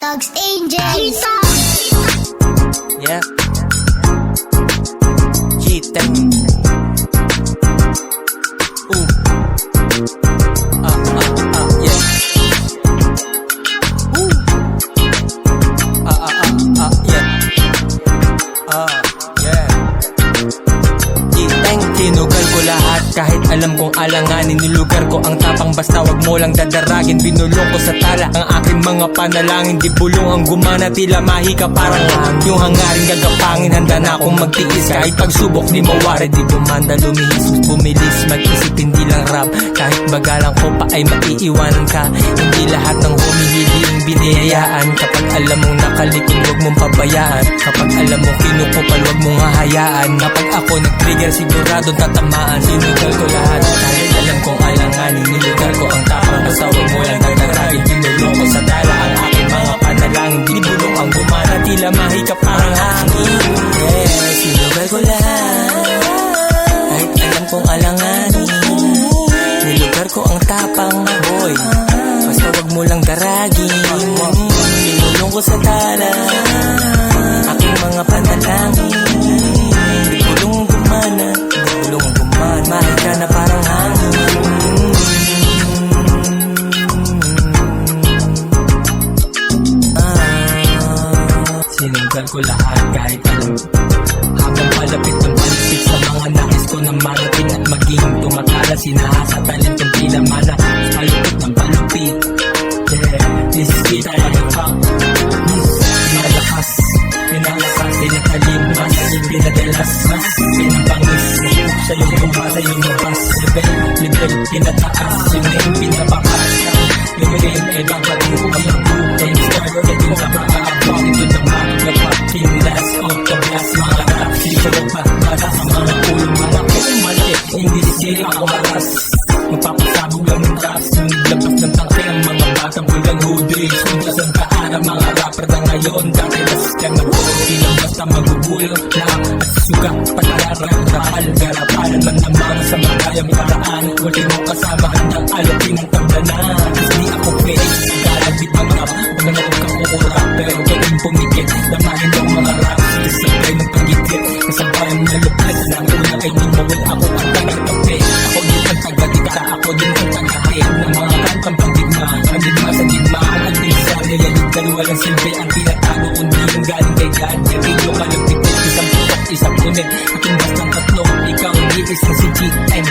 Dogs Angels. Yeah. G-Tech. Ooh. Yeah. Ooh. Yeah. Yeah. G-Tech. Tinugal ko lahat kahit alam kong alanganin. Nilugar ko ang tapang basta wag mo lang dadaragin. Binulong ko sa tala ang aking mga panalangin. Di bulong ang gumana, tila mahika parang hangin. Yung hangarin gagapangin, handa na akong magtiis. Kahit pagsubok di mawari, di bumanda lumihis. Bumilis, mag-isip hindi lang rap. Kahit bagalang ko pa ay maiiwanan ka. Hindi lahat ng humihiling biniyayaan. Kapag alam mong nakalikon, wag mong pabayaan. Kapag alam mong kinukupal, wag mong hahayaan. Kapag ako nag-trigger, sigurado tatamaan. Sinugal ko lahat kahit alam kong alanganin. Nilugar ko ang tapang basta wag mo lang dadaragin. Pinulong ko sa tala ang aking mga panalangin. Binibulong ang gumana, tila mahika parang hangin. Yeah, sinugal ko lahat kahit alam kong alanganin. Nilugar ko ang tapang boy, basta wag mo lang daragin. Binulong ko sa tala aking mga panalangin. Binibulong ang gumana, binibulong ang gumana, mahika na parang hangin. Sinugal ko lahat kahit alam. Habang palapit ng palipit sa mga nais ko na marating at maging tumatala. Sinahasa talentong tila mana, palupit ng palupit. Yeah, this is kita yung pop. Malakas, pinalakas, pinatalimas, pinadalas, mas pinapangis. Sa'yo buka, sa'yo mabas. Level, pinataas, yung name, pinabakas. Yung name, ay babatuhan ng buhay. Start getting up, walk into the map. The fucking last of the blast. Mga rap, sisyo pa, para sa mga ulong mga kumali. Hindi sisiri ako maras. Magpapasabog lang ng raps. Nung naglabas ng tangke ang mga batang pulang hoodie. Sundas ang kaara, mga rapper na ngayon. Dati na sistem na po, ilang basta magugulo na. At suka, pagkararang rahal. Garapalan man naman sa magayang paraan. Huli mo kasama, handang alapin ang tamdanan. Hindi ako fake, galagit ang rap. Huwag na huwag kang kukurap, pero gawin pumikit. Damahin ang mga rap, disipay ng pagigit. Kasabayan na lupit, na una ay di mawal ako ang tagatapi. Ako din ang tagatika, ako din ang tagati. Ng mga kantang pagdigma, ang digma sa digma. Ang antinsa, nilaligtan, walang silbi. Ang tinatago, kundi yung galing kay God. Yung kalagpit, isang putok, isang punit. Aking bastang tatlo, ikaw, hindi isang si G-N.